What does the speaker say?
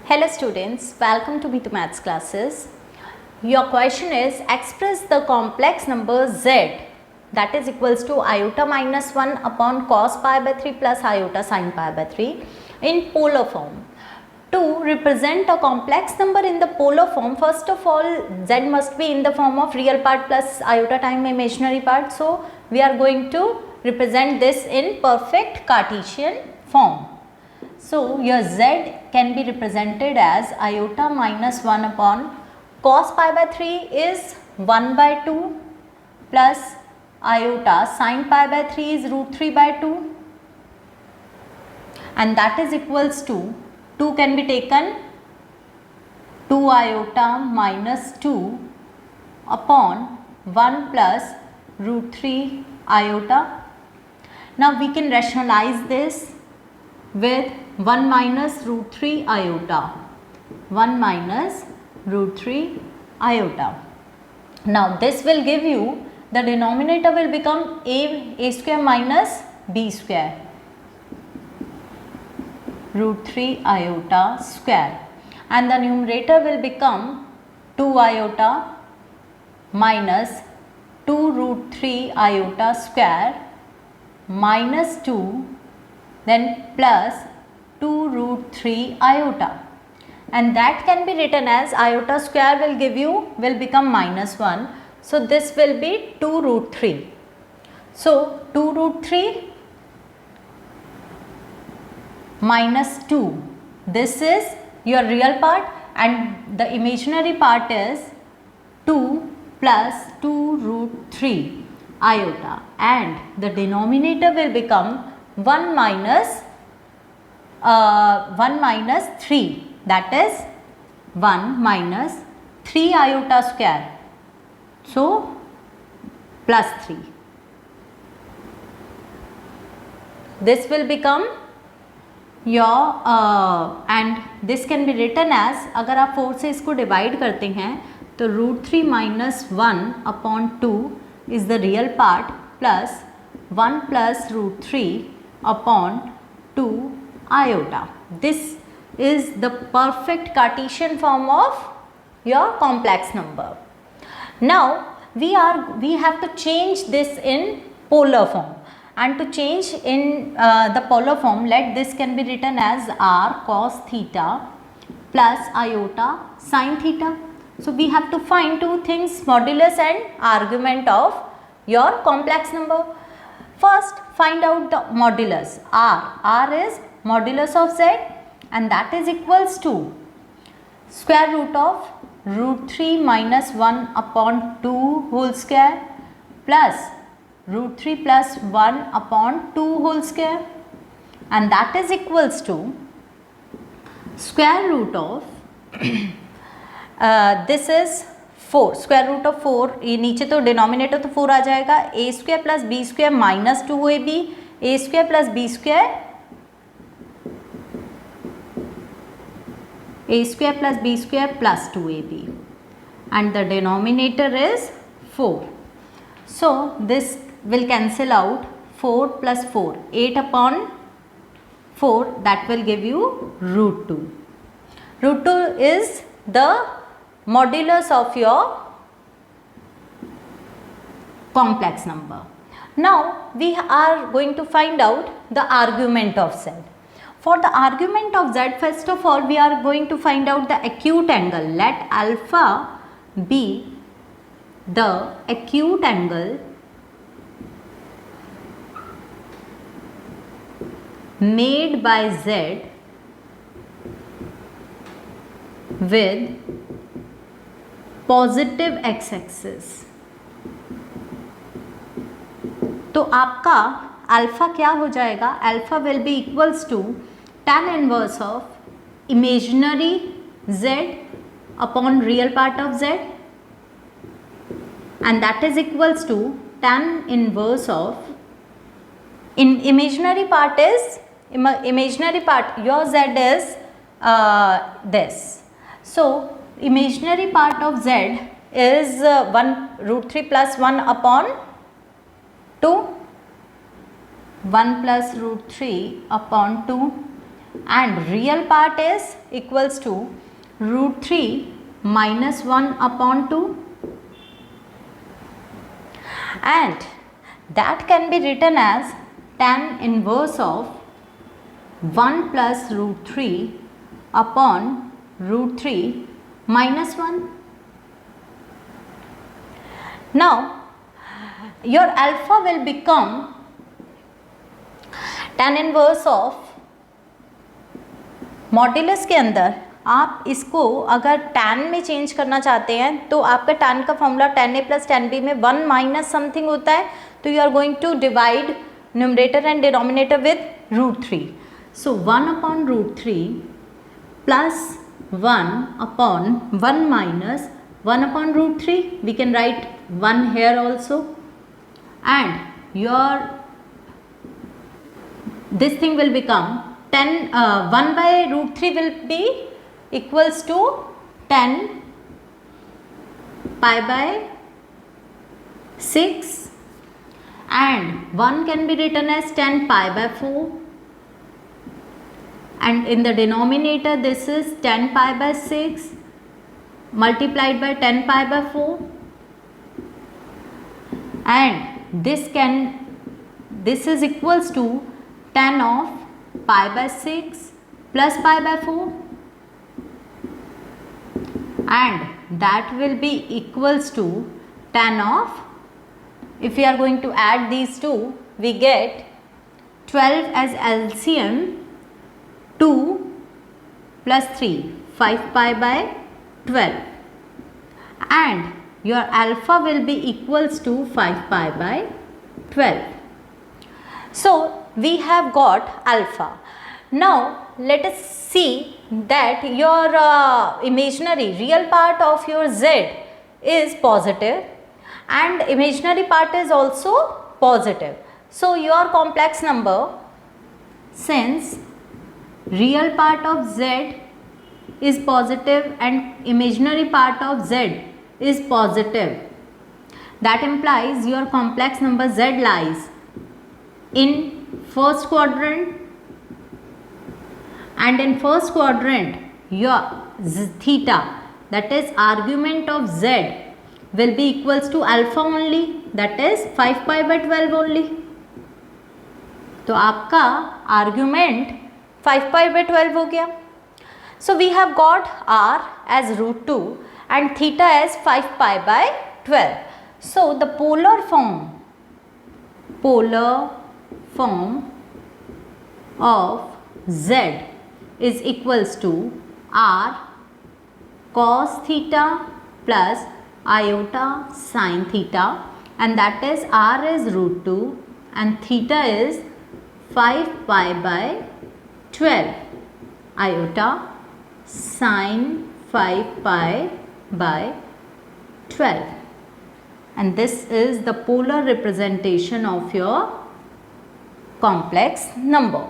Hello students, welcome to Bhitu Maths classes. Your question is express the complex number z that is equals to iota minus 1 upon cos pi by 3 plus iota sin pi by 3 in polar form. To represent a complex number in the polar form, first of all z must be in the form of real part plus iota time imaginary part. So we are going to represent this in perfect Cartesian form. So your z can be represented as iota minus 1 upon cos pi by 3 is 1 by 2 plus iota sin pi by 3 is root 3 by 2, and that is equals to 2 can be taken 2 iota minus 2 upon 1 plus root 3 iota. Now we can rationalize this with 1 minus root 3 iota, 1 minus root 3 iota. Now this will give you, the denominator will become a square minus b square, root 3 iota square, and the numerator will become 2 iota minus 2 root 3 iota square minus 2 then plus 2 root 3 iota, and that can be written as iota square will become minus 1. So this will be 2 root 3. So 2 root 3 minus 2, this is your real part, and the imaginary part is 2 plus 2 root 3 iota, and the denominator will become 1 minus 3, that is 1 minus 3 iota square, so plus 3. This will become your and this can be written as, अगर आप 4 से इसको divide करते हैं तो root 3 minus 1 upon 2 is the real part plus 1 plus root 3 upon 2 iota. This is the perfect Cartesian form of your complex number. Now we have to change this in polar form, and to change in the polar form, let this can be written as r cos theta plus iota sin theta. So we have to find two things, modulus and argument of your complex number. First, find out the modulus r. R is modulus of z, and that is equals to square root of root 3 minus 1 upon 2 whole square plus root 3 plus 1 upon 2 whole square, and that is equals to square root of this is 4, square root of 4, ये नीचे तो denominator तो 4 आ जाएगा, A square plus B square minus 2ab, A square plus B square, A square plus B square plus 2ab, and the denominator is 4. So this will cancel out, 4 plus 4, 8 upon 4, that will give you root 2. Root 2 is the modulus of your complex number. Now we are going to find out the argument of z. For the argument of z, first of all we are going to find out the acute angle. Let alpha be the acute angle made by z with positive x axis. तो आपका alpha क्या हो जाएगा, alpha will be equals to tan inverse of imaginary z upon real part of z, and that is equals to tan inverse of, in imaginary part is imaginary part, your z is this. So imaginary part of z is 1 root 3 plus 1 upon 2, 1 plus root 3 upon 2, and real part is equals to root 3 minus 1 upon 2, and that can be written as tan inverse of 1 plus root 3 upon root 3 minus 1. Now your alpha will become tan inverse of modulus के अंदर आप इसको अगर tan में change करना चाहते हैं तो आपका tan का formula tan a plus tan b में 1 माइनस समथिंग होता है, तो you are going to divide numerator and denominator with root 3. So 1 upon root 3 plus 1 upon 1 minus 1 upon root 3, we can write 1 here also, and your this thing will become 1 by root 3 will be equals to 10 pi by 6, and 1 can be written as 10 pi by 4, and in the denominator this is 10 pi by 6 multiplied by 10 pi by 4, and this is equals to tan of pi by 6 plus pi by 4, and that will be equals to tan of, if we are going to add these two, we get 12 as LCM, 2 plus 3, 5 pi by 12, and your alpha will be equals to 5 pi by 12. So we have got alpha. Now let us see that your imaginary real part of your z is positive and imaginary part is also positive. So your complex number, since real part of z is positive and imaginary part of z is positive, that implies your complex number z lies in first quadrant, and in first quadrant your theta, that is argument of z, will be equals to alpha only, that is 5 pi by 12 only. तो आपका argument 5 pi by 12 हो गया. So we have got r as root 2 and theta as 5 pi by 12. So the polar form of z is equals to r cos theta plus iota sin theta, and that is r is root 2 and theta is 5 pi by 12 iota sin 5 pi by 12, and this is the polar representation of your complex number.